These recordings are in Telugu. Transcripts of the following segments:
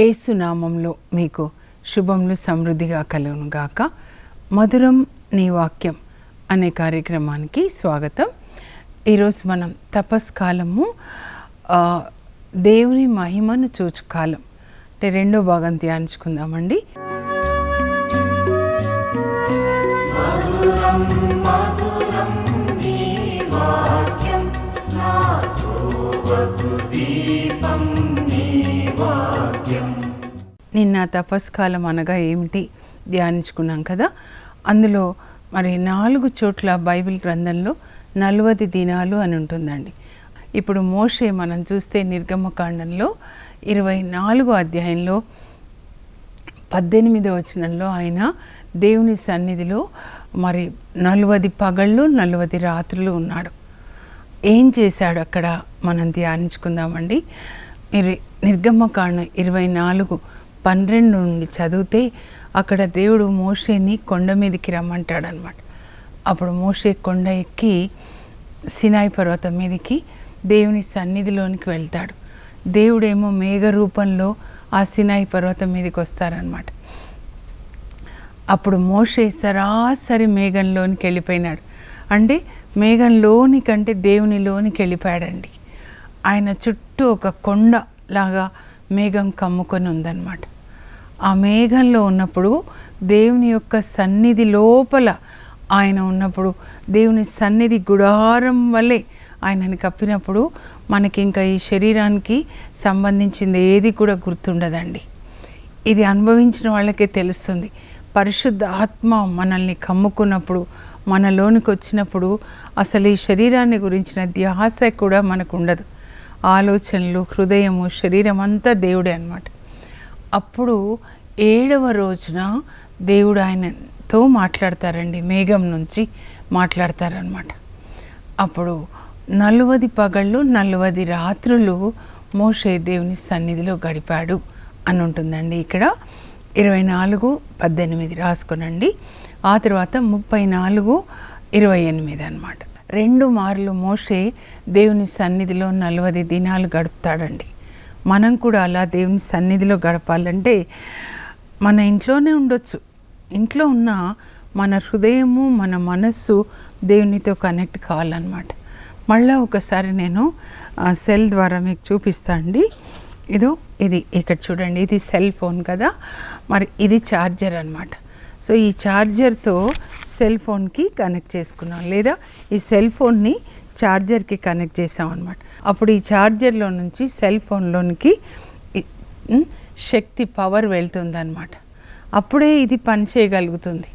యేసు నామంలో మీకు శుభములు సమృద్ధిగా కలుగును గాక. మధురం నీ వాక్యం అనే కార్యక్రమానికి స్వాగతం. ఈరోజు మనం తపస్కాలము, దేవుని మహిమను చూచు కాలం అంటే రెండో భాగం ధ్యానించుకుందామండి. నిన్న తపస్కాలం అనగా ఏమిటి ధ్యానించుకున్నాం కదా. అందులో మరి 4 చోట్ల బైబిల్ గ్రంథంలో 40 దినాలు అని ఉంటుందండి. ఇప్పుడు మోషే మనం చూస్తే నిర్గమకాండంలో 24వ అధ్యాయంలో 18వ వచనంలో ఆయన దేవుని సన్నిధిలో మరి 40 పగళ్ళు 40 రాత్రులు ఉన్నాడు. ఏం చేశాడు అక్కడ మనం ధ్యానించుకుందామండి. మీరు నిర్గమకాండం 24:12 నుండి చదివితే అక్కడ దేవుడు మోషేని కొండ మీదకి రమ్మంటాడనమాట. అప్పుడు మోషే కొండ ఎక్కి సినాయి పర్వతం మీదకి దేవుని సన్నిధిలోనికి వెళ్తాడు. దేవుడేమో మేఘ రూపంలో ఆ సినాయి పర్వతం మీదకి వస్తారనమాట. అప్పుడు మోషే సరాసరి మేఘంలోనికి వెళ్ళిపోయినాడు. అంటే మేఘంలోని కంటే దేవునిలోనికి వెళ్ళిపోయాడండి. ఆయన చుట్టూ ఒక కొండ లాగా మేఘం కమ్ముకొని ఉందన్నమాట. ఆ మేఘంలో ఉన్నప్పుడు దేవుని యొక్క సన్నిధి లోపల ఆయన ఉన్నప్పుడు, దేవుని సన్నిధి గుడారం వల్లే ఆయనని కప్పినప్పుడు మనకి ఇంకా ఈ శరీరానికి సంబంధించింది ఏది కూడా గుర్తుండదండి. ఇది అనుభవించిన వాళ్ళకే తెలుస్తుంది. పరిశుద్ధ ఆత్మ మనల్ని కమ్ముకున్నప్పుడు, మనలోనికి వచ్చినప్పుడు అసలు ఈ శరీరాన్ని గురించిన ధ్యాస కూడా మనకు ఉండదు. ఆలోచనలు, హృదయము, శరీరం అంతా దేవుడే అన్నమాట. అప్పుడు 7వ రోజున దేవుడు ఆయనతో మాట్లాడతారండి. మేఘం నుంచి మాట్లాడతారనమాట. అప్పుడు 40 పగళ్ళు 40 రాత్రులు మోషే దేవుని సన్నిధిలో గడిపాడు అని ఉంటుందండి. ఇక్కడ 24:18 రాసుకునండి. ఆ తర్వాత 34:28 అన్నమాట. 2 మార్లు మోషే దేవుని సన్నిధిలో 40 దినాలు గడుపుతాడండి. మనం కూడా అలా దేవుని సన్నిధిలో గడపాలంటే మన ఇంట్లోనే ఉండొచ్చు. ఇంట్లో ఉన్న మన హృదయము, మన మనస్సు దేవునితో కనెక్ట్ కావాలన్నమాట. మళ్ళీ ఒకసారి నేను సెల్ ద్వారా మీకు చూపిస్తాను అండి. ఇది ఇక్కడ చూడండి, ఇది సెల్ ఫోన్ కదా, మరి ఇది ఛార్జర్ అన్నమాట. సో ఈ ఛార్జర్తో సెల్ ఫోన్కి కనెక్ట్ చేసుకున్నాం, లేదా ఈ సెల్ ఫోన్ని ఛార్జర్కి కనెక్ట్ చేసాం అన్నమాట. అప్పుడు ఈ ఛార్జర్లో నుంచి సెల్ ఫోన్లోనికి శక్తి, పవర్ వెళ్తుందన్నమాట. అప్పుడే ఇది పని చేయగలుగుతుంది.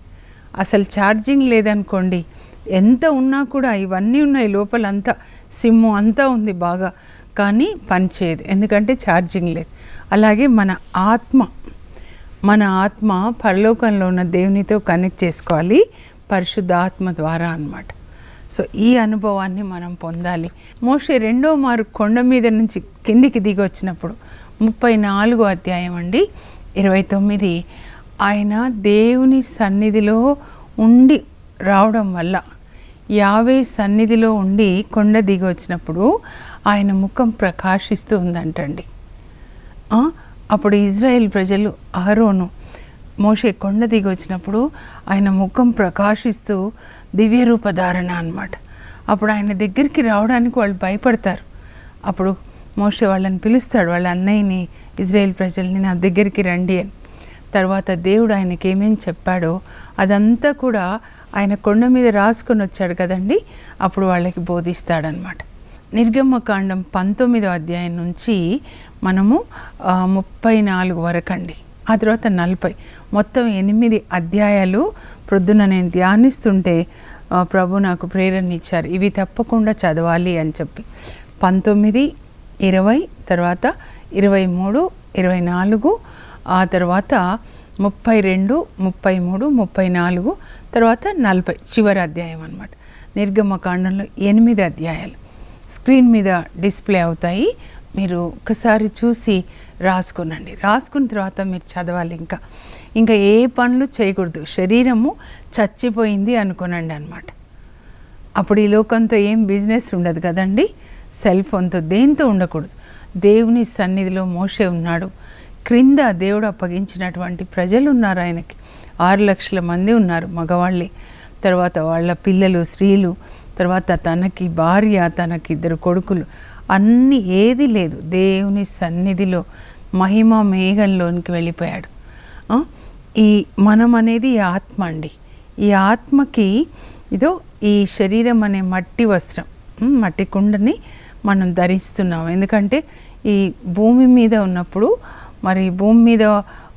అసలు ఛార్జింగ్ లేదనుకోండి, ఎంత ఉన్నా కూడా, ఇవన్నీ ఉన్నాయి లోపల, అంతా సిమ్ము అంతా ఉంది బాగా, కానీ పని చేయదు, ఎందుకంటే ఛార్జింగ్ లేదు. అలాగే మన ఆత్మ పరలోకంలో ఉన్న దేవునితో కనెక్ట్ చేసుకోవాలి పరిశుద్ధ ఆత్మ ద్వారా అన్నమాట. సో ఈ అనుభవాన్ని మనం పొందాలి. మోషే 2వ మారు కొండ మీద నుంచి కిందికి దిగి వచ్చినప్పుడు 34వ అధ్యాయం అండి 29, ఆయన దేవుని సన్నిధిలో ఉండి రావడం వల్ల, యావే సన్నిధిలో ఉండి కొండ దిగి వచ్చినప్పుడు ఆయన ముఖం ప్రకాశిస్తూ ఉందంటండి. అప్పుడు ఇజ్రాయెల్ ప్రజలు, అహరోను, మోషే కొండ దిగి వచ్చినప్పుడు ఆయన ముఖం ప్రకాశిస్తూ దివ్య రూపధారణ అన్నమాట. అప్పుడు ఆయన దగ్గరికి రావడానికి వాళ్ళు భయపడతారు. అప్పుడు మోషే వాళ్ళని పిలుస్తాడు, వాళ్ళ అన్నయ్యని, ఇజ్రాయెల్ ప్రజల్ని, నా దగ్గరికి రండి అని. తర్వాత దేవుడు ఆయనకి ఏమేమి చెప్పాడో అదంతా కూడా ఆయన కొండ మీద రాసుకొని వచ్చాడు కదండి, అప్పుడు వాళ్ళకి బోధిస్తాడనమాట. నిర్గమకాండం 19వ అధ్యాయం నుంచి మనము 34 వరకు అండి, ఆ తర్వాత 40, మొత్తం 8 అధ్యాయాలు ప్రొద్దున నేను ధ్యానిస్తుంటే ప్రభు నాకు ప్రేరణ ఇచ్చారు, ఇవి తప్పకుండా చదవాలి అని చెప్పి. 19, 20, తర్వాత 23, 24, ఆ తర్వాత 32, 33, 34, తర్వాత 40 చివరి అధ్యాయం అన్నమాట. నిర్గమకాండంలో 8 అధ్యాయాలు స్క్రీన్ మీద డిస్ప్లే అవుతాయి. మీరు ఒకసారి చూసి రాసుకునండి. రాసుకున్న తర్వాత మీరు చదవాలి. ఇంకా ఏ పనులు చేయకూడదు. శరీరము చచ్చిపోయింది అనుకోనండి అన్నమాట. అప్పుడు ఈ లోకంతో ఏం బిజినెస్ ఉండదు కదండి. సెల్ ఫోన్తో దేంతో ఉండకూడదు. దేవుని సన్నిధిలో మోషే ఉన్నాడు. క్రింద దేవుడు అప్పగించినటువంటి ప్రజలు ఉన్నారు ఆయనకి. 6 లక్షల మంది ఉన్నారు మగవాళ్ళే, తర్వాత వాళ్ళ పిల్లలు, స్త్రీలు, తర్వాత తనకి భార్య, తనకి 2 కొడుకులు, అన్నీ ఏది లేదు. దేవుని సన్నిధిలో మహిమ మేఘంలోనికి వెళ్ళిపోయాడు. ఈ మనం అనేది ఈ ఆత్మ అండి. ఈ ఆత్మకి ఇదో ఈ శరీరం అనే మట్టి వస్త్రం, మట్టి కుండని మనం ధరిస్తున్నాం. ఎందుకంటే ఈ భూమి మీద ఉన్నప్పుడు, మరి భూమి మీద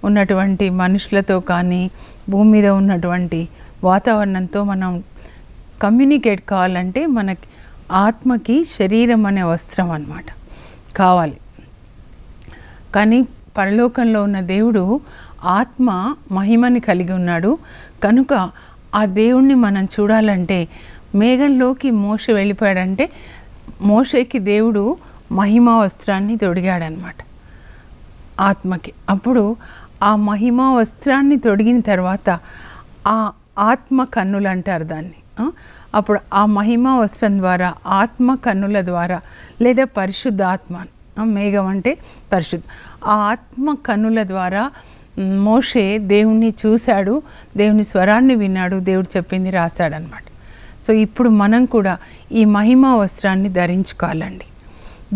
ఉన్నటువంటి మనుషులతో కానీ భూమి మీద ఉన్నటువంటి వాతావరణంతో మనం కమ్యూనికేట్ కావాలంటే మనకి ఆత్మకి శరీరం అనే వస్త్రం అన్నమాట కావాలి. కానీ పరలోకంలో ఉన్న దేవుడు ఆత్మ మహిమని కలిగి ఉన్నాడు కనుక ఆ దేవుణ్ణి మనం చూడాలంటే మేఘంలోకి మోషే వెళ్ళిపోయాడంటే మోషేకి దేవుడు మహిమా వస్త్రాన్ని తొడిగాడనమాట ఆత్మకి. అప్పుడు ఆ మహిమా వస్త్రాన్ని తొడిగిన తర్వాత ఆ ఆత్మ కన్నులు అంటారు దాన్ని. అప్పుడు ఆ మహిమా వస్త్రం ద్వారా, ఆత్మ కన్నుల ద్వారా, లేదా పరిశుద్ధాత్మ, మేఘం అంటే పరిశుద్ధ, ఆ ఆత్మ కన్నుల ద్వారా మోషే దేవుణ్ణి చూశాడు, దేవుని స్వరాన్ని విన్నాడు, దేవుడు చెప్పింది రాశాడనమాట. సో ఇప్పుడు మనం కూడా ఈ మహిమా వస్త్రాన్ని ధరించుకోవాలండి.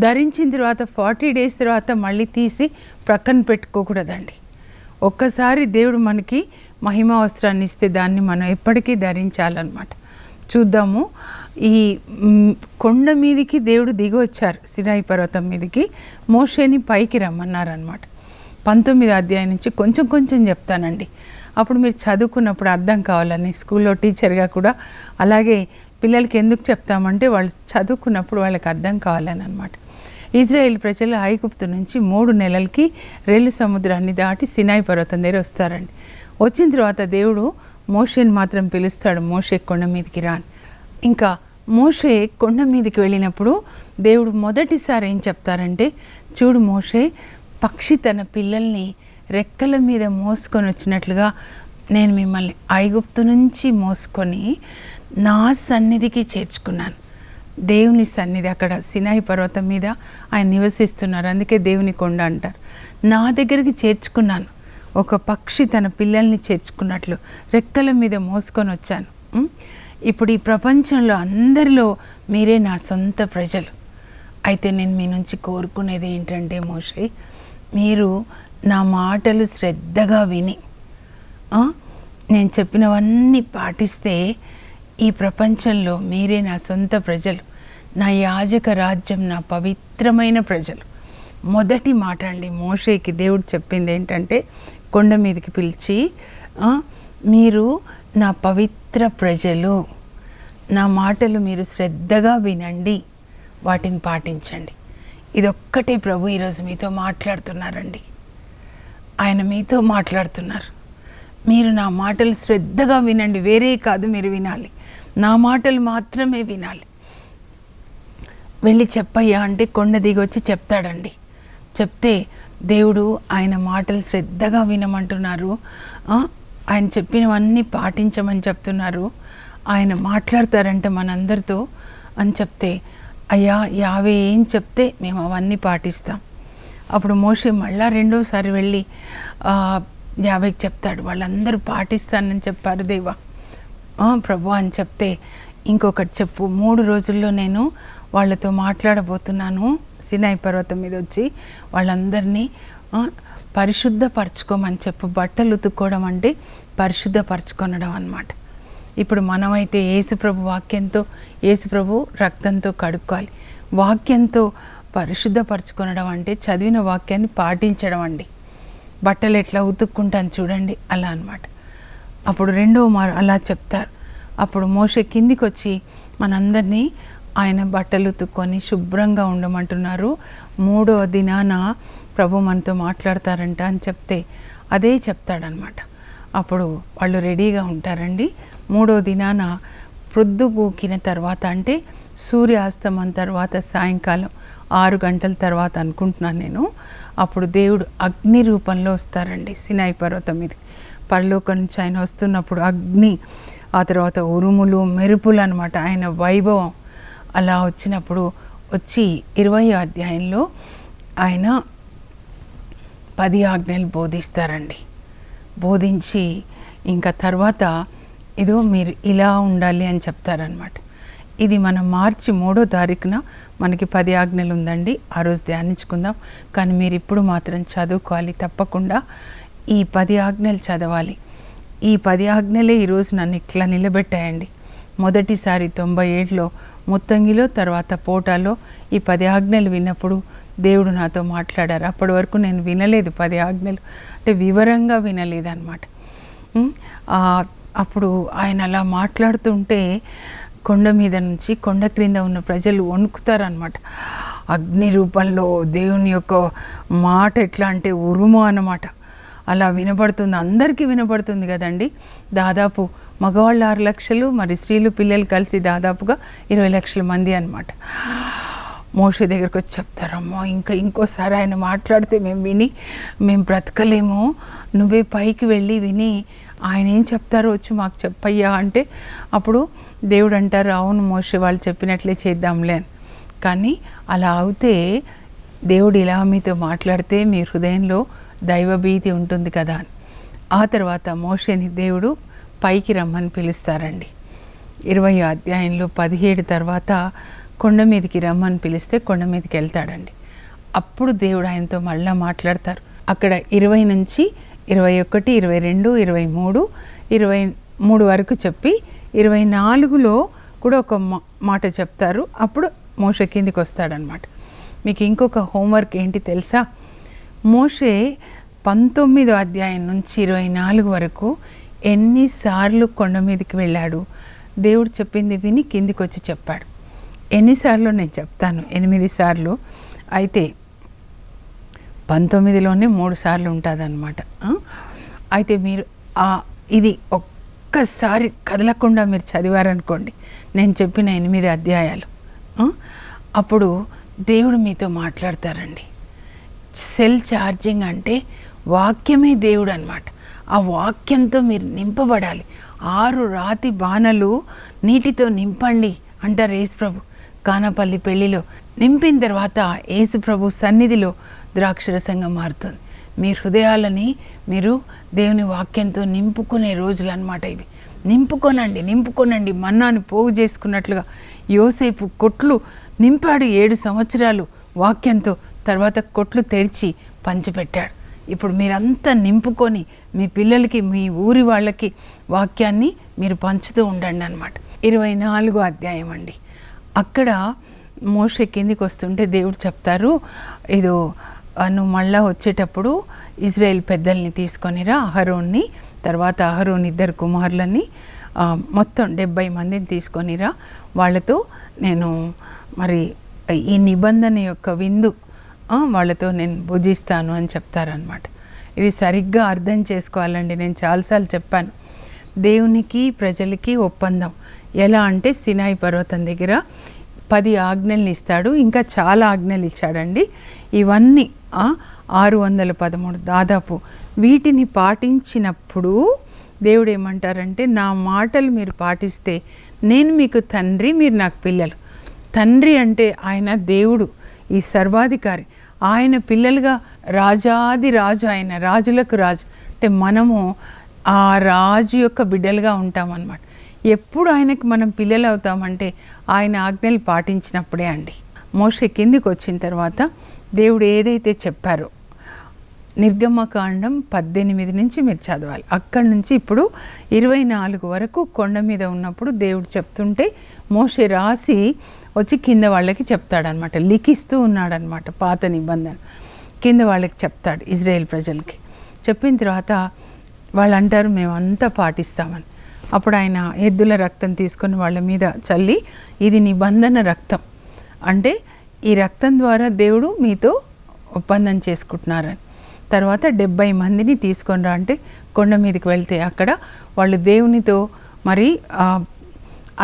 ధరించిన తర్వాత 40 డేస్ తర్వాత మళ్ళీ తీసి ప్రక్కన పెట్టుకోకూడదండి. ఒక్కసారి దేవుడు మనకి మహిమా వస్త్రాన్ని ఇస్తే దాన్ని మనం ఎప్పటికీ ధరించాలన్నమాట. చూద్దాము. ఈ కొండ మీదికి దేవుడు దిగి వచ్చారు, సినాయి పర్వతం మీదకి. మోషేని పైకి రమ్మన్నారనమాట. 19వ అధ్యాయం నుంచి కొంచెం కొంచెం చెప్తానండి. అప్పుడు మీరు చదువుకున్నప్పుడు అర్థం కావాలని, స్కూల్లో టీచర్గా కూడా అలాగే పిల్లలకి ఎందుకు చెప్తామంటే వాళ్ళు చదువుకున్నప్పుడు వాళ్ళకి అర్థం కావాలని అనమాట. ఇజ్రాయేల్ ప్రజలు ఐగుప్తు నుంచి 3 నెలలకి రెల్లు సముద్రాన్ని దాటి సినాయి పర్వతం దగ్గర వస్తారండి. వచ్చిన తర్వాత దేవుడు మోషేని మాత్రం పిలుస్తాడు, మోషే కొండ మీదకి రాని. ఇంకా మోషే కొండ మీదకి వెళ్ళినప్పుడు దేవుడు మొదటిసారి ఏం చెప్తారంటే, చూడు మోషే, పక్షి తన పిల్లల్ని రెక్కల మీద మోసుకొని వచ్చినట్లుగా నేను మిమ్మల్ని ఐగుప్తు నుంచి మోసుకొని నా సన్నిధికి చేర్చుకున్నాను. దేవుని సన్నిధి అక్కడ సినాయి పర్వతం మీద ఆయన నివసిస్తున్నారు, అందుకే దేవుని కొండ అంటారు. నా దగ్గరికి చేర్చుకున్నాను, ఒక పక్షి తన పిల్లల్ని చేర్చుకున్నట్లు రెక్కల మీద మోసుకొని వచ్చాను. ఇప్పుడు ఈ ప్రపంచంలో అందరిలో మీరే నా సొంత ప్రజలు. అయితే నేను మీ నుంచి కోరుకునేది ఏంటంటే మోషే, మీరు నా మాటలు శ్రద్ధగా విని నేను చెప్పినవన్నీ పాటిస్తే ఈ ప్రపంచంలో మీరే నా సొంత ప్రజలు, నా యాజక రాజ్యం, నా పవిత్రమైన ప్రజలు. మొదటి మాట అండి మోషేకి దేవుడు చెప్పింది ఏంటంటే, కొండ మీదకి పిలిచి మీరు నా పవిత్ర ప్రజలు, నా మాటలు మీరు శ్రద్ధగా వినండి, వాటిని పాటించండి. ఇదొక్కటే ప్రభు ఈరోజు మీతో మాట్లాడుతున్నారండి. ఆయన మీతో మాట్లాడుతున్నారు. మీరు నా మాటలు శ్రద్ధగా వినండి, వేరే కాదు, మీరు వినాలి, నా మాటలు మాత్రమే వినాలి. వెళ్ళి చెప్పయ్యా అంటే కొండ దిగి వచ్చి చెప్తాడండి. చెప్తే దేవుడు ఆయన మాటలు శ్రద్ధగా వినమంటున్నారు, ఆయన చెప్పినవన్నీ పాటించమని చెప్తున్నారు, ఆయన మాట్లాడతారంట మనందరితో అని చెప్తే, అయ్యా యావే ఏం చెప్తే మేము అవన్నీ పాటిస్తాం. అప్పుడు మోషే మళ్ళా 2వసారి వెళ్ళి యావేకి చెప్తాడు, వాళ్ళందరూ పాటిస్తానని చెప్పారు దేవా ప్రభు అని చెప్తే, ఇంకొకటి చెప్పు, 3 రోజుల్లో నేను వాళ్ళతో మాట్లాడబోతున్నాను, సినాయి పర్వతం మీద వచ్చి వాళ్ళందరినీ పరిశుద్ధపరచుకోమని చెప్పు. బట్టలు ఉతుక్కోవడం అంటే పరిశుద్ధపరచుకొనడం అన్నమాట. ఇప్పుడు మనమైతే యేసుప్రభు వాక్యంతో, యేసుప్రభు రక్తంతో కడుక్కోవాలి. వాక్యంతో పరిశుద్ధపరచుకొనడం అంటే చదివిన వాక్యాన్ని పాటించడం అండి. బట్టలు ఎట్లా ఉతుక్కుంటాను చూడండి అలా అన్నమాట. అప్పుడు 2వ మారు అలా చెప్తారు. అప్పుడు మోషే కిందికి వచ్చి మనందరినీ ఆయన బట్టలు ఉతుక్కొని శుభ్రంగా ఉండమంటున్నారు. 3వ దినాన ప్రభు మనతో మాట్లాడతారంట అని చెప్తే అదే చెప్తాడనమాట. అప్పుడు వాళ్ళు రెడీగా ఉంటారండి. 3వ దినాన ప్రొద్దుగూకిన తర్వాత, అంటే సూర్యాస్తమం తర్వాత సాయంకాలం 6 గంటల తర్వాత అనుకుంటున్నాను నేను, అప్పుడు దేవుడు అగ్ని రూపంలో వస్తారండి సినాయి పర్వతం మీద. పరలోకం నుంచి ఆయన వస్తున్నప్పుడు అగ్ని, ఆ తర్వాత ఉరుములు, మెరుపులు అనమాట, ఆయన వైభవం అలా వచ్చినప్పుడు వచ్చి 20వ అధ్యాయంలో ఆయన 10 ఆజ్ఞలు బోధిస్తారండి. బోధించి ఇంకా తర్వాత ఇదో మీరు ఇలా ఉండాలి అని చెప్తారనమాట. ఇది మనం మార్చి 3వ తారీఖున మనకి 10 ఆజ్ఞలు ఉందండి. ఆ రోజు ధ్యానించుకుందాం. కానీ మీరు ఇప్పుడు మాత్రం చదువుకోవాలి, తప్పకుండా ఈ 10 ఆజ్ఞలు చదవాలి. ఈ 10 ఆజ్ఞలే ఈరోజు నన్ను ఇట్లా నిలబెట్టాయండి. మొదటిసారి 97లో ముత్తంగిలో, తర్వాత పోటాలో ఈ 10 ఆజ్ఞలు విన్నప్పుడు దేవుడు నాతో మాట్లాడారు. అప్పటి వరకు నేను వినలేదు 10 ఆజ్ఞలు, అంటే వివరంగా వినలేదన్నమాట. అప్పుడు ఆయన అలా మాట్లాడుతుంటే కొండ మీద నుంచి కొండ క్రింద ఉన్న ప్రజలు వణుకుతారనమాట. అగ్ని రూపంలో దేవుని యొక్క మాట ఎట్లా అంటే ఉరుము అన్నమాట. అలా వినపడుతుంది, అందరికీ వినపడుతుంది కదండి. దాదాపు మగవాళ్ళు 6 లక్షలు, మరి స్త్రీలు పిల్లలు కలిసి దాదాపుగా 20 లక్షల మంది అనమాట. మోషే దగ్గరకు వచ్చి చెప్తారమ్మో, ఇంకోసారి ఆయన మాట్లాడితే మేము బ్రతకలేము, నువ్వే పైకి వెళ్ళి విని ఆయన ఏం చెప్తారో వచ్చి మాకు చెప్పయ్యా అంటే, అప్పుడు దేవుడు అంటారు, అవును మోషే, వాళ్ళు చెప్పినట్లే చేద్దాంలే అని. కానీ అలా అవుతే దేవుడు ఇలా మీతో మాట్లాడితే మీ హృదయంలో దైవభీతి ఉంటుంది కదా అని. ఆ తర్వాత మోషేని దేవుడు పైకి రమ్మని పిలుస్తారండి. 20వ అధ్యాయంలో 17 తర్వాత కొండ మీదకి రమ్మని పిలిస్తే కొండ మీదకి వెళ్తాడండి. అప్పుడు దేవుడు ఆయనతో మళ్ళీ మాట్లాడతారు. అక్కడ 20 నుంచి 21, 22, 23, 23 వరకు చెప్పి 24లో కూడా ఒక మాట చెప్తారు. అప్పుడు మోషే కిందికి వస్తాడనమాట. మీకు ఇంకొక హోంవర్క్ ఏంటి తెలుసా? మోషే 19వ అధ్యాయం నుంచి 24 వరకు ఎన్నిసార్లు కొండ మీదకి వెళ్ళాడు, దేవుడు చెప్పింది విని కిందికి వచ్చి చెప్పాడు. ఎన్నిసార్లు నేను చెప్తాను, 8 సార్లు. అయితే 19లోనే 3 సార్లు ఉంటుందన్నమాట. అయితే మీరు ఇది ఒక్కసారి కదలకుండా మీరు చదివారనుకోండి, నేను చెప్పిన 8 అధ్యాయాలు, అప్పుడు దేవుడు మీతో మాట్లాడతారండి. సెల్ ఛార్జింగ్ అంటే వాక్యమే దేవుడు అన్నమాట. ఆ వాక్యంతో మీరు నింపబడాలి. 6 రాతి బాణలు నీటితో నింపండి అంటారు యేసుప్రభు కానాపల్లి పెళ్లిలో. నింపిన తర్వాత యేసుప్రభు సన్నిధిలో ద్రాక్షరసంగా మారుతుంది. మీ హృదయాలని మీరు దేవుని వాక్యంతో నింపుకునే రోజులు అన్నమాట ఇవి. నింపుకోనండి. మన్నాను పోగు చేసుకున్నట్లుగా యోసేపు కొట్లు నింపాడు 7 సంవత్సరాలు వాక్యంతో. తర్వాత కొట్లు తెరిచి పంచిపెట్టాడు. ఇప్పుడు మీరంతా నింపుకొని మీ పిల్లలకి, మీ ఊరి వాళ్ళకి వాక్యాన్ని మీరు పంచుతూ ఉండండి అన్నమాట. 24వ అధ్యాయం అండి. అక్కడ మోషే కిందికి వస్తుంటే దేవుడు చెప్తారు, ఇదో నువ్వు మళ్ళా వచ్చేటప్పుడు ఇజ్రాయేల్ పెద్దల్ని తీసుకొనిరా, అహరోన్ని, తర్వాత అహరోన్ 2 కుమారులని, మొత్తం 70 మందిని తీసుకొనిరా, వాళ్ళతో నేను మరి ఈ నిబంధన యొక్క విందు వాళ్ళతో నేను భుజిస్తాను అని చెప్తారనమాట. ఇది సరిగ్గా అర్థం చేసుకోవాలండి. నేను చాలాసార్లు చెప్పాను, దేవునికి ప్రజలకి ఒప్పందం ఎలా అంటే సినాయి పర్వతం దగ్గర 10 ఆజ్ఞల్ని ఇస్తాడు, ఇంకా చాలా ఆజ్ఞలు ఇచ్చాడండి. ఇవన్నీ 613 దాదాపు. వీటిని పాటించినప్పుడు దేవుడు ఏమంటారంటే, నా మాటలు మీరు పాటిస్తే నేను మీకు తండ్రి, మీరు నాకు పిల్లలు. తండ్రి అంటే ఆయన దేవుడు, ఈ సర్వాధికారి. ఆయన పిల్లలుగా రాజాది రాజు, ఆయన రాజులకు రాజు. అంటే మనము ఆ రాజు యొక్క బిడ్డలుగా ఉంటామన్నమాట. ఎప్పుడు ఆయనకు మనం పిల్లలు అవుతామంటే ఆయన ఆజ్ఞలు పాటించినప్పుడే అండి. మోషే కిందికి వచ్చిన తర్వాత దేవుడు ఏదైతే చెప్పారో, నిర్గమకాండం 18 నుంచి మీరు చదవాలి. అక్కడి నుంచి ఇప్పుడు 24 వరకు కొండ మీద ఉన్నప్పుడు దేవుడు చెప్తుంటే మోషే రాసి వచ్చి కింద వాళ్ళకి చెప్తాడనమాట, లిఖిస్తూ ఉన్నాడనమాట. పాత నిబంధన కింద వాళ్ళకి చెప్తాడు, ఇజ్రాయేల్ ప్రజలకి. చెప్పిన తర్వాత వాళ్ళు అంటారు మేమంతా పాటిస్తామని. అప్పుడు ఆయన ఎద్దుల రక్తం తీసుకొని వాళ్ళ మీద చల్లి, ఇది నిబంధన రక్తం, అంటే ఈ రక్తం ద్వారా దేవుడు మీతో ఒప్పందం చేసుకుంటున్నారని. తర్వాత 70 మందిని తీసుకొని రా అంటే కొండ మీదకి వెళ్తే అక్కడ వాళ్ళు దేవునితో మరి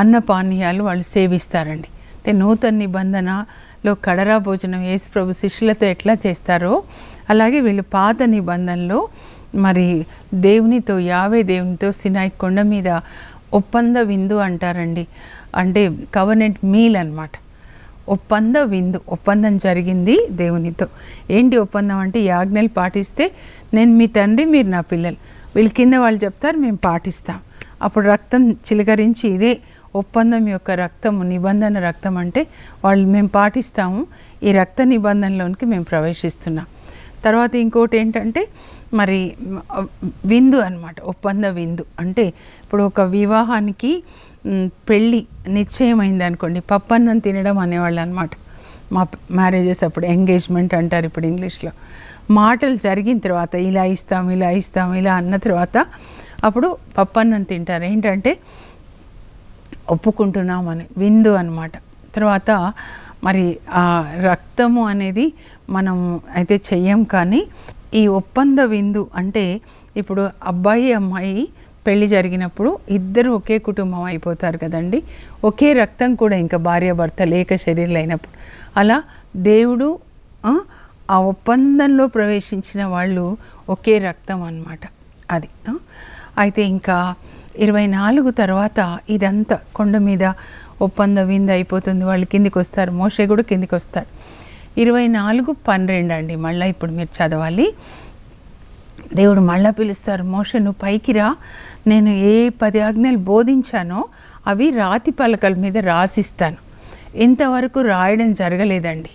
అన్నపానీయాలు వాళ్ళు సేవిస్తారండి. అంటే నూతన నిబంధనలో కడరా భోజనం యేసుప్రభు శిష్యులతో ఎట్లా చేస్తారో అలాగే వీళ్ళు పాత నిబంధనలో మరి దేవునితో, యావే దేవునితో సినాయి కొండ మీద ఒప్పంద విందు అంటారండి. అంటే కవర్నెంట్ మీల్ అన్నమాట. ఒప్పంద విందు, ఒప్పందం జరిగింది దేవునితో. ఏంటి ఒప్పందం అంటే, ఈ ఆజ్ఞలు పాటిస్తే నేను మీ తండ్రి, మీరు నా పిల్లలు. వీళ్ళ కింద వాళ్ళు చెప్తారు, మేము పాటిస్తాం. అప్పుడు రక్తం చిలకరించి, ఇదే ఒప్పందం యొక్క రక్తము, నిబంధన రక్తం అంటే వాళ్ళు మేము పాటిస్తాము, ఈ రక్త నిబంధనలోనికి మేము ప్రవేశిస్తున్నాం. తర్వాత ఇంకోటి ఏంటంటే మరి విందు అన్నమాట. ఒప్పంద విందు అంటే ఇప్పుడు ఒక వివాహానికి పెళ్ళి నిశ్చయమైంది అనుకోండి, పప్పన్నం తినడం అనేవాళ్ళు అనమాట. మా మ్యారేజెస్ అప్పుడు ఎంగేజ్మెంట్ అంటారు ఇప్పుడు ఇంగ్లీష్లో. మాటలు జరిగిన తర్వాత ఇలా ఇస్తాం, ఇలా ఇస్తాం, ఇలా అన్న తర్వాత అప్పుడు పప్పన్నం తింటారు. ఏంటంటే ఒప్పుకుంటున్నామని, విందు అన్నమాట. తర్వాత మరి ఆ రక్తము అనేది మనం అయితే చెయ్యం, కానీ ఈ ఒప్పంద విందు అంటే ఇప్పుడు అబ్బాయి అమ్మాయి పెళ్ళి జరిగినప్పుడు ఇద్దరు ఒకే కుటుంబం అయిపోతారు కదండి, ఒకే రక్తం కూడా, ఇంకా భార్యాభర్త లేక శరీరాలు అయినప్పుడు. అలా దేవుడు ఆ ఒప్పందంలో ప్రవేశించిన వాళ్ళు ఒకే రక్తం అన్నమాట అది. అయితే ఇంకా 24 తర్వాత ఇదంతా కొండ మీద ఒప్పంద విందు అయిపోతుంది, వాళ్ళు కిందికి వస్తారు, మోషే కూడా కిందికి వస్తారు. 24:12 అండి, మళ్ళీ ఇప్పుడు మీరు చదవాలి. దేవుడు మళ్ళీ పిలుస్తారు, మోషే నువ్వు పైకి రా, నేను ఏ 10 ఆజ్ఞలు బోధించానో అవి రాతి పలకల మీద రాసిస్తాను. ఇంతవరకు రాయడం జరగలేదండి.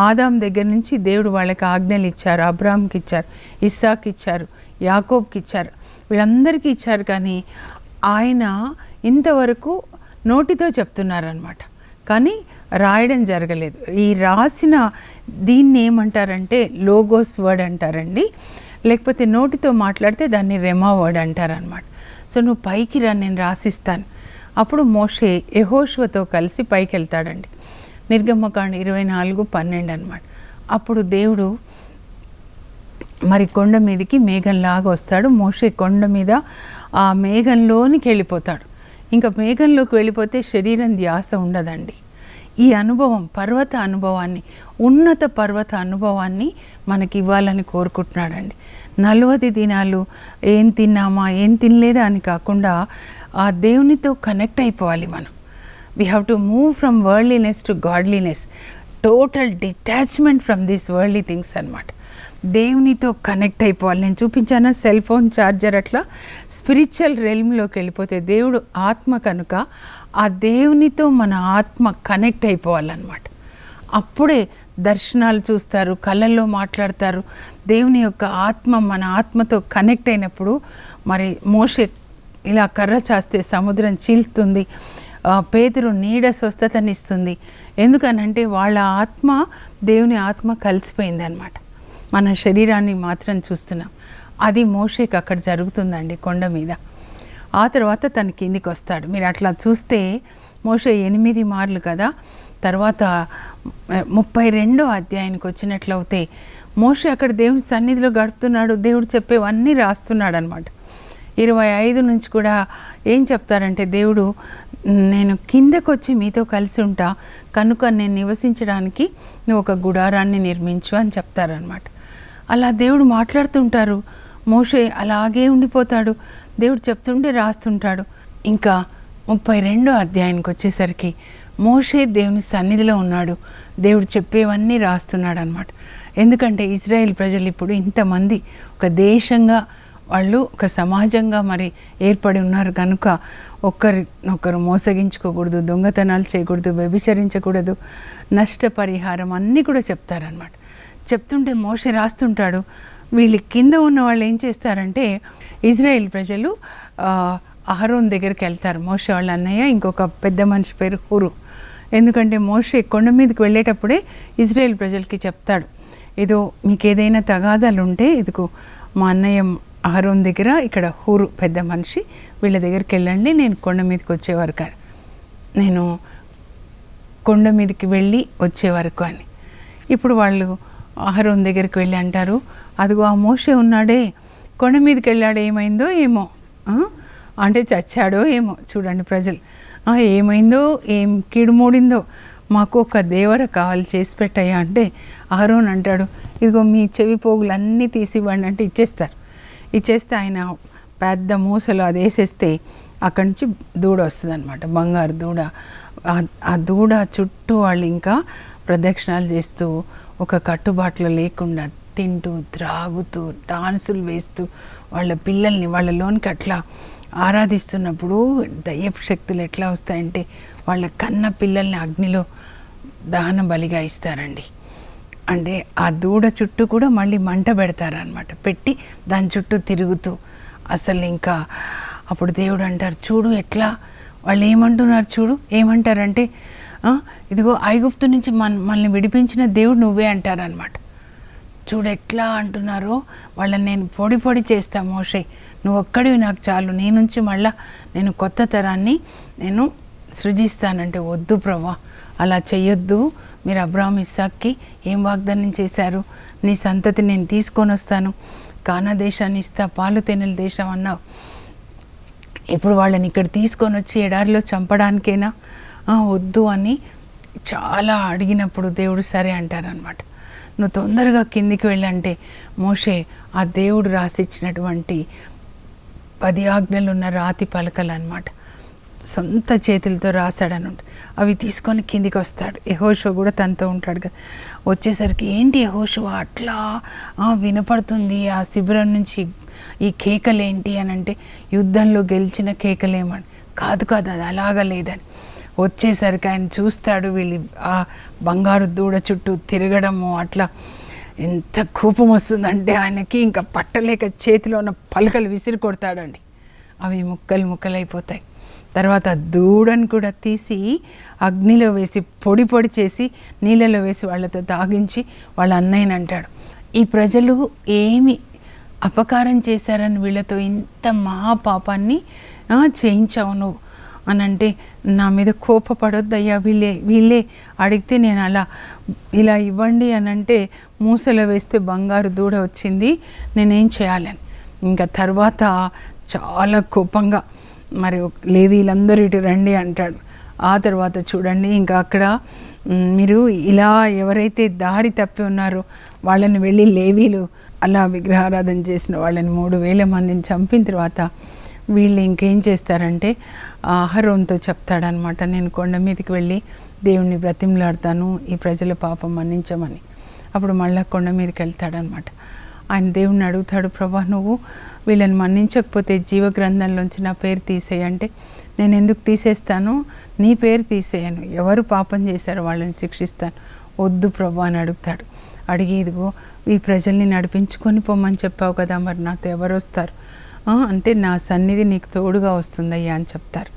ఆదాం దగ్గర నుంచి దేవుడు వాళ్ళకి ఆజ్ఞలు ఇచ్చారు, అబ్రాహాంకి ఇచ్చారు, ఇస్సాకి ఇచ్చారు, యాకోబ్కి ఇచ్చారు, వీళ్ళందరికీ ఇచ్చారు. కానీ ఆయన ఇంతవరకు నోటితో చెప్తున్నారనమాట, కానీ రాయడం జరగలేదు. ఈ రాసిన దీన్ని ఏమంటారంటే లోగోస్ వర్డ్ అంటారండి, లేకపోతే నోటితో మాట్లాడితే దాన్ని రెమా వర్డ్ అంటారనమాట. సో నువ్వు పైకి రా, నేను రాసిస్తాను. అప్పుడు మోషే యెహోషువతో కలిసి పైకి వెళ్తాడండి. నిర్గమకాండ 24:12 అనమాట. అప్పుడు దేవుడు మరి కొండ మీదకి మేఘంలాగా వస్తాడు. మోషే కొండ మీద ఆ మేఘంలోనికి వెళ్ళిపోతాడు. ఇంకా మేఘంలోకి వెళ్ళిపోతే శరీరం ధ్యాస ఉండదండి. ఈ అనుభవం, పర్వత అనుభవాన్ని, ఉన్నత పర్వత అనుభవాన్ని మనకి ఇవ్వాలని కోరుకుంటున్నాడండి. 40 దినాలు ఏం తిన్నామా ఏం తినలేదా అని కాకుండా ఆ దేవునితో కనెక్ట్ అయిపోవాలి మనం. We have to move from worldliness to godliness, total detachment from these worldly things అనమాట. దేవునితో కనెక్ట్ అయిపోవాలి. నేను చూపించాను సెల్ ఫోన్ ఛార్జర్, అట్లా స్పిరిచువల్ రెల్మ్లోకి వెళ్ళిపోతే దేవుడు ఆత్మ కనుక ఆ దేవునితో మన ఆత్మ కనెక్ట్ అయిపోవాలన్నమాట. అప్పుడే దర్శనాలు చూస్తారు, కళ్ళల్లో మాట్లాడతారు. దేవుని యొక్క ఆత్మ మన ఆత్మతో కనెక్ట్ అయినప్పుడు మరి మోషే ఇలా కర్ర చాస్తే సముద్రం చీల్తుంది, పేతురు నీడ స్వస్థతనిస్తుంది. ఎందుకనంటే వాళ్ళ ఆత్మ దేవుని ఆత్మ కలిసిపోయిందనమాట. మన శరీరాన్ని మాత్రం చూస్తున్నాం. అది మోషేకి అక్కడ జరుగుతుందండి కొండ మీద. ఆ తర్వాత తన కిందికి వస్తాడు. మీరు అట్లా చూస్తే మోషే 8 మార్లు కదా. తర్వాత 32వ అధ్యాయానికి వచ్చినట్లయితే మోషే అక్కడ దేవుని సన్నిధిలో గడుపుతున్నాడు, దేవుడు చెప్పేవన్నీ రాస్తున్నాడు అనమాట. 25 నుంచి కూడా ఏం చెప్తారంటే దేవుడు నేను కిందకు వచ్చి మీతో కలిసి ఉంటా కనుక నేను నివసించడానికి నువ్వు ఒక గుడారాన్ని నిర్మించు అని చెప్తారనమాట. అలా దేవుడు మాట్లాడుతుంటారు, మోషే అలాగే ఉండిపోతాడు, దేవుడు చెప్తుంటే రాస్తుంటాడు. ఇంకా 32వ అధ్యాయానికి వచ్చేసరికి మోషే దేవుని సన్నిధిలో ఉన్నాడు, దేవుడు చెప్పేవన్నీ రాస్తున్నాడు అనమాట. ఎందుకంటే ఇజ్రాయెల్ ప్రజలు ఇప్పుడు ఇంతమంది ఒక దేశంగా, వాళ్ళు ఒక సమాజంగా మరి ఏర్పడి ఉన్నారు కనుక ఒకరినొకరు మోసగించుకోకూడదు, దొంగతనాలు చేయకూడదు, వ్యభిచరించకూడదు, నష్టపరిహారం అన్నీ కూడా చెప్తారనమాట. చెప్తుంటే మోషే రాస్తుంటాడు. వీళ్ళు కింద ఉన్న వాళ్ళు ఏం చేస్తారంటే ఇజ్రాయెల్ ప్రజలు అహరోన్ దగ్గరికి వెళ్తారు. మోషే వాళ్ళ అన్నయ్య ఇంకొక పెద్ద మనిషి పేరు హురు. ఎందుకంటే మోషే కొండ మీదకి వెళ్ళేటప్పుడే ఇజ్రాయెల్ ప్రజలకి చెప్తాడు, ఏదో మీకు ఏదైనా తగాదాలు ఉంటే ఇదిగో మా అన్నయ్య అహరోన్ దగ్గర ఇక్కడ హురు పెద్ద మనిషి, వీళ్ళ దగ్గరికి వెళ్ళండి, నేను కొండ మీదకి వచ్చే వరకు, నేను కొండ మీదకి వెళ్ళి వచ్చే వరకు అని. ఇప్పుడు వాళ్ళు అహరోన్ దగ్గరికి వెళ్ళి అంటారు, అదిగో ఆ మోషే ఉన్నాడే కొండ మీదకి వెళ్ళాడు, ఏమైందో ఏమో, అంటే చచ్చాడో ఏమో. చూడండి ప్రజలు, ఏమైందో, ఏం కీడుమూడిందో, మాకు ఒక దేవర కావాలి, చేసి పెట్టాయా అంటే అహరోన్ అంటాడు, ఇదిగో మీ చెవి పోగులన్నీ తీసివ్వండి అంటే ఇచ్చేస్తే ఆయన పెద్ద మూసలు అది వేసేస్తే అక్కడి నుంచి దూడ వస్తుంది అనమాట, బంగారు దూడ ఆ దూడ చుట్టూ వాళ్ళు ఇంకా ప్రదక్షిణాలు చేస్తూ ఒక కట్టుబాట్లు లేకుండా తింటూ త్రాగుతూ డాన్సులు వేస్తూ వాళ్ళ పిల్లల్ని వాళ్ళలోనికి అట్లా ఆరాధిస్తున్నప్పుడు దయ్యపు శక్తులు ఎట్లా వస్తాయంటే వాళ్ళ కన్న పిల్లల్ని అగ్నిలో దహన బలిగా ఇస్తారండి. అంటే ఆ దూడ చుట్టూ కూడా మళ్ళీ మంట పెడతారనమాట. పెట్టి దాని చుట్టూ తిరుగుతూ అసలు ఇంకా అప్పుడు దేవుడు అంటారు, చూడు ఎట్లా వాళ్ళు ఏమంటున్నారు చూడు, ఏమంటారంటే ఇదిగో ఐగుప్తు నుంచి మనల్ని విడిపించిన దేవుడు నువ్వే అంటారనమాట. చూడు ఎట్లా అంటున్నారో, వాళ్ళని నేను పొడి పొడి చేస్తా మోషే, నువ్వు ఒక్కడివి నాకు చాలు, నీ నుంచి మళ్ళా నేను కొత్త తరాన్ని నేను సృజిస్తానంటే వద్దు ప్రభా, అలా చెయ్యొద్దు. మీరు అబ్రాహాం ఇస్సాక్కి ఏం వాగ్దానం చేశారు, నీ సంతతి నేను తీసుకొని వస్తాను, కానా దేశాన్ని ఇస్తా, పాలు తేనెల దేశం అన్నావు, ఇప్పుడు వాళ్ళని ఇక్కడ తీసుకొని వచ్చి ఎడారిలో చంపడానికేనా, వద్దు అని చాలా అడిగినప్పుడు దేవుడు సరే అంటారనమాట. నువ్వు తొందరగా కిందికి వెళ్ళంటే మోషే ఆ దేవుడు రాసిచ్చినటువంటి 10 ఆజ్ఞలు ఉన్న రాతి పలకలు అనమాట, సొంత చేతులతో రాశాడని ఉంటుంది. అవి తీసుకొని కిందికి వస్తాడు. యెహోషువ కూడా తనతో ఉంటాడు కదా. వచ్చేసరికి ఏంటి యెహోషువ అట్లా వినపడుతుంది ఆ శిబిరం నుంచి ఈ కేకలేంటి అని అంటే, యుద్ధంలో గెలిచిన కేకలేమని కాదు అది అలాగా లేదని. వచ్చేసరికి ఆయన చూస్తాడు, వీళ్ళు ఆ బంగారు దూడ చుట్టూ తిరగడము, అట్లా ఎంత కోపం వస్తుందంటే ఆయనకి ఇంకా పట్టలేక చేతిలో ఉన్న పలకలు విసిరి కొడతాడండి. అవి ముక్కలు ముక్కలైపోతాయి. తర్వాత దూడను కూడా తీసి అగ్నిలో వేసి పొడి పొడి చేసి నీళ్ళలో వేసి వాళ్ళతో తాగించి వాళ్ళ అన్నయ్యని అంటాడు, ఈ ప్రజలు ఏమి అపకారం చేశారని వీళ్ళతో ఇంత మహాపాపాన్ని చేయించావు నువ్వు అని అంటే, నా మీద కోపపడొద్దయ్యా, వీళ్ళే అడిగితే నేను ఇలా ఇవ్వండి అని అంటే మూసలో వేస్తే బంగారు దూడ వచ్చింది, నేనేం చేయాలని. ఇంకా తర్వాత చాలా కోపంగా మరి లేవీలందరూ ఇటు రండి అంటాడు. ఆ తర్వాత చూడండి ఇంకా అక్కడ మీరు ఇలా ఎవరైతే దారి తప్పి ఉన్నారో వాళ్ళని వెళ్ళి లేవీలు అలా విగ్రహారాధన చేసిన వాళ్ళని 3000 మందిని చంపిన తర్వాత వీళ్ళు ఇంకేం చేస్తారంటే అహరోన్తో చెప్తాడనమాట, నేను కొండ మీదకి వెళ్ళి దేవుణ్ణి బ్రతిమలాడతాను ఈ ప్రజల పాపం మన్నించమని. అప్పుడు మళ్ళీ కొండ మీదకి వెళ్తాడనమాట. ఆయన దేవుణ్ణి అడుగుతాడు, ప్రభా నువ్వు వీళ్ళని మన్నించకపోతే జీవగ్రంథంలోంచి నా పేరు తీసేయంటే, నేను ఎందుకు తీసేస్తాను, నీ పేరు తీసేయను, ఎవరు పాపం చేశారో వాళ్ళని శిక్షిస్తాను, వద్దు ప్రభా అని అడుగుతాడు. అడిగి ఇదిగో ఈ ప్రజల్ని నడిపించుకొని పొమ్మని చెప్పావు కదా, మరి నాతో ఎవరు వస్తారు అంటే, నా సన్నిధి నీకు తోడుగా వస్తుందయ్యా అని చెప్తారు.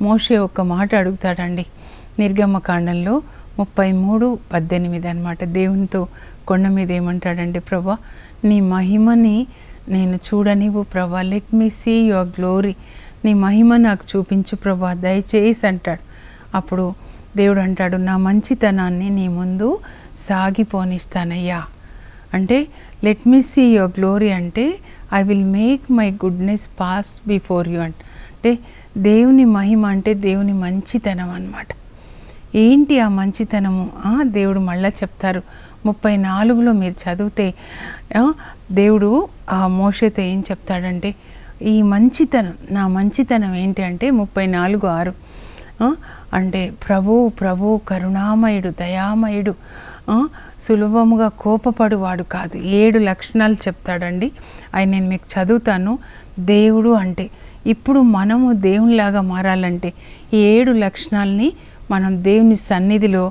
మోషే ఒక్క మాట అడుగుతాడండి నిర్గమకాండంలో 33:18 అనమాట. దేవునితో కొండ మీద ఏమంటాడంటే, ప్రభా నీ మహిమని నేను చూడనివ్వు ప్రభా, let me see your glory, నీ మహిమ నాకు చూపించు ప్రభా దయచేసి అంటాడు. అప్పుడు దేవుడు అంటాడు, నా మంచితనాన్ని నీ ముందు సాగిపోనిస్తానయ్యా. అంటే let me see your glory అంటే I will make my goodness pass before you అంటే దేవుని మహిమ అంటే దేవుని మంచితనం అన్నమాట. ఏంటి ఆ మంచితనము? దేవుడు మళ్ళీ చెప్తారు 34లో మీరు చదివితే దేవుడు ఆ మోషేతో ఏం చెప్తాడంటే, ఈ మంచితనం నా మంచితనం ఏంటి అంటే 34:6 అంటే ప్రభు కరుణామయుడు దయామయుడు, సులభముగా కోపపడువాడు కాదు. 7 లక్షణాలు చెప్తాడండి. ఆయన నేను మీకు చదువుతాను. దేవుడు అంటే ఇప్పుడు మనము దేవునిలాగా మారాలంటే ఈ 7 లక్షణాలని మనం దేవుని సన్నిధిలో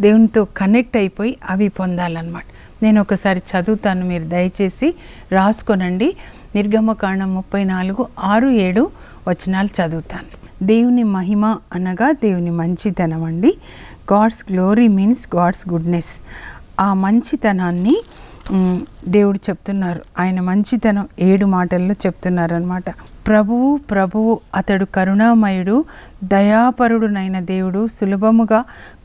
దేవునితో కనెక్ట్ అయిపోయి అవి పొందాలన్నమాట. నేను ఒకసారి చదువుతాను, మీరు దయచేసి రాసుకోనండి. నిర్గమకాండం 34:6-7 వచనాలు చదువుతాను. దేవుని మహిమ అనగా దేవుని మంచితనం అండి. God's glory means God's goodness. ఆ మంచితనాన్ని దేవుడు చెప్తున్నారు. ఆయన మంచితనం 7 మాటల్లో చెప్తున్నారు అనమాట. ప్రభువు అతడు కరుణామయుడు దయాపరుడునైన దేవుడు, సులభముగా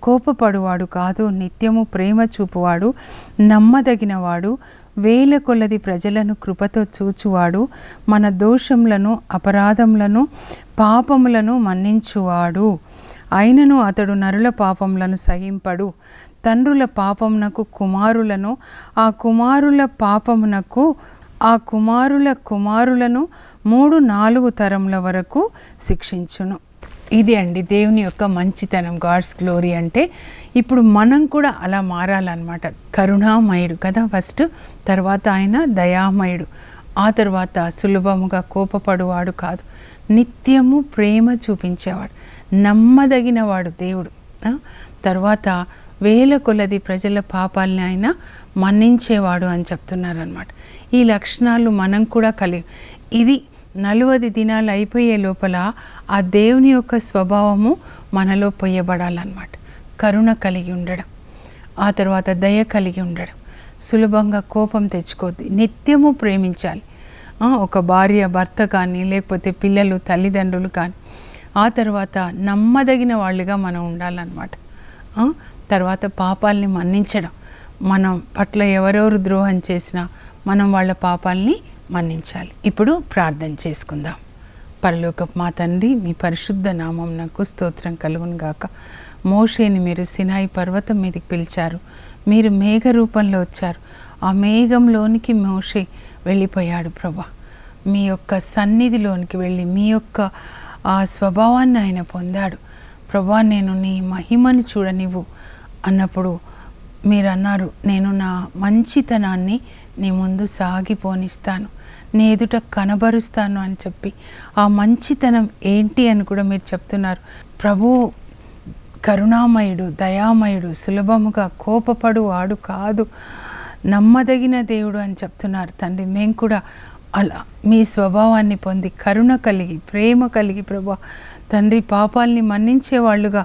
కోపపడువాడు కాదు, నిత్యము ప్రేమ చూపువాడు, నమ్మదగినవాడు, వేల కొలది ప్రజలను కృపతో చూచువాడు, మన దోషములను అపరాధములను పాపములను మన్నించువాడు. అయినను అతడు నరుల పాపములను సహింపడు. తండ్రుల పాపమునకు కుమారులను, ఆ కుమారుల పాపమునకు ఆ కుమారుల కుమారులను 3-4 తరముల వరకు శిక్షించును. ఇది అండి దేవుని యొక్క మంచితనం, గాడ్స్ గ్లోరీ అంటే. ఇప్పుడు మనం కూడా అలా మారాలన్నమాట. కరుణామయుడు కదా ఫస్ట్, తర్వాత ఆయన దయామయుడు, ఆ తర్వాత సులభముగా కోపపడువాడు కాదు, నిత్యము ప్రేమ చూపించేవాడు, నమ్మదగినవాడు దేవుడు. తర్వాత వేల కొలది ప్రజల పాపాలని ఆయన మన్నించేవాడు అని చెప్తున్నారనమాట. ఈ లక్షణాలు మనం కూడా కలిగి, ఇది 40 దినాలు అయిపోయే లోపల ఆ దేవుని యొక్క స్వభావము మనలో పొయ్యబడాలన్నమాట. కరుణ కలిగి ఉండడం, ఆ తర్వాత దయ కలిగి ఉండడం, సులభంగా కోపం తెచ్చుకోద్ది, నిత్యము ప్రేమించాలి. ఒక భార్య భర్త కానీ, లేకపోతే పిల్లలు తల్లిదండ్రులు కానీ, ఆ తర్వాత నమ్మదగిన వాళ్ళుగా మనం ఉండాలన్నమాట. తర్వాత పాపాలని మన్నించడం, మనం పట్ల ఎవరెవరు ద్రోహం చేసినా మనం వాళ్ళ పాపాలని మన్నించాలి. ఇప్పుడు ప్రార్థన చేసుకుందాం. పరలోకపు మా తండ్రి, మీ పరిశుద్ధ నామమునకు స్తోత్రం కలుగును గాక. మోషేని మీరు సినాయి పర్వతం మీదకి పిలిచారు, మీరు మేఘ రూపంలో వచ్చారు. ఆ మేఘంలోనికి మోషే వెళ్ళిపోయాడు ప్రభా. మీ యొక్క సన్నిధిలోనికి వెళ్ళి మీ యొక్క ఆ స్వభావాన్ని ఆయన పొందాడు ప్రభా. నేను నీ మహిమను చూడనివ్వు అన్నప్పుడు మీరు అన్నారు, నేను నా మంచితనాన్ని నీ ముందు సాగిపోనిస్తాను, నీ ఎదుట కనబరుస్తాను అని చెప్పి, ఆ మంచితనం ఏంటి అని కూడా మీరు చెప్తున్నారు. ప్రభువు కరుణామయుడు, దయామయుడు, సులభముగా కోపపడు వాడు కాదు, నమ్మదగిన దేవుడు అని చెప్తున్నారు తండ్రి. మేము కూడా అలా మీ స్వభావాన్ని పొంది కరుణ కలిగి ప్రేమ కలిగి ప్రభా తండ్రి పాపాలని మన్నించే వాళ్ళుగా,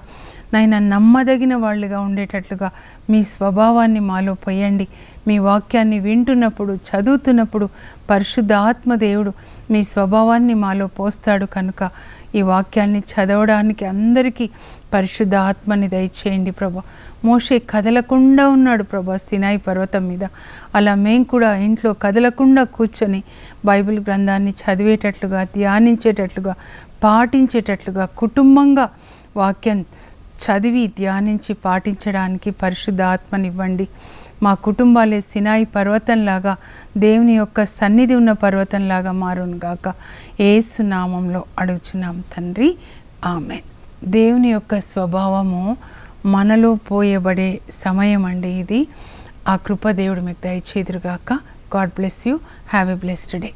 నాయన నమ్మదగిన వాళ్ళుగా ఉండేటట్లుగా మీ స్వభావాన్ని మాలో పొయ్యండి. మీ వాక్యాన్ని వింటున్నప్పుడు, చదువుతున్నప్పుడు పరిశుద్ధ ఆత్మదేవుడు మీ స్వభావాన్ని మాలో పోస్తాడు కనుక ఈ వాక్యాన్ని చదవడానికి అందరికీ పరిశుద్ధ ఆత్మని దయచేయండి ప్రభా. మోషే కదలకుండా ఉన్నాడు ప్రభా సినాయి పర్వతం మీద. అలా మేము కూడా ఇంట్లో కదలకుండా కూర్చొని బైబిల్ గ్రంథాన్ని చదివేటట్లుగా, ధ్యానించేటట్లుగా, పాటించేటట్లుగా, కుటుంబంగా వాక్యం చదివి ధ్యానించి పాటించడానికి పరిశుద్ధ ఆత్మనివ్వండి. మా కుటుంబాలే సినాయి పర్వతంలాగా, దేవుని యొక్క సన్నిధి ఉన్న పర్వతంలాగా మారును గాక. యేసు నామంలో అడుగుచున్నాం తండ్రి, ఆమేన్. దేవుని యొక్క స్వభావము మనలో పోయబడే సమయం అండి ఇది. ఆ కృప దేవుడు మీకు దయచేదురుగాక. God bless you. Have a blessed day.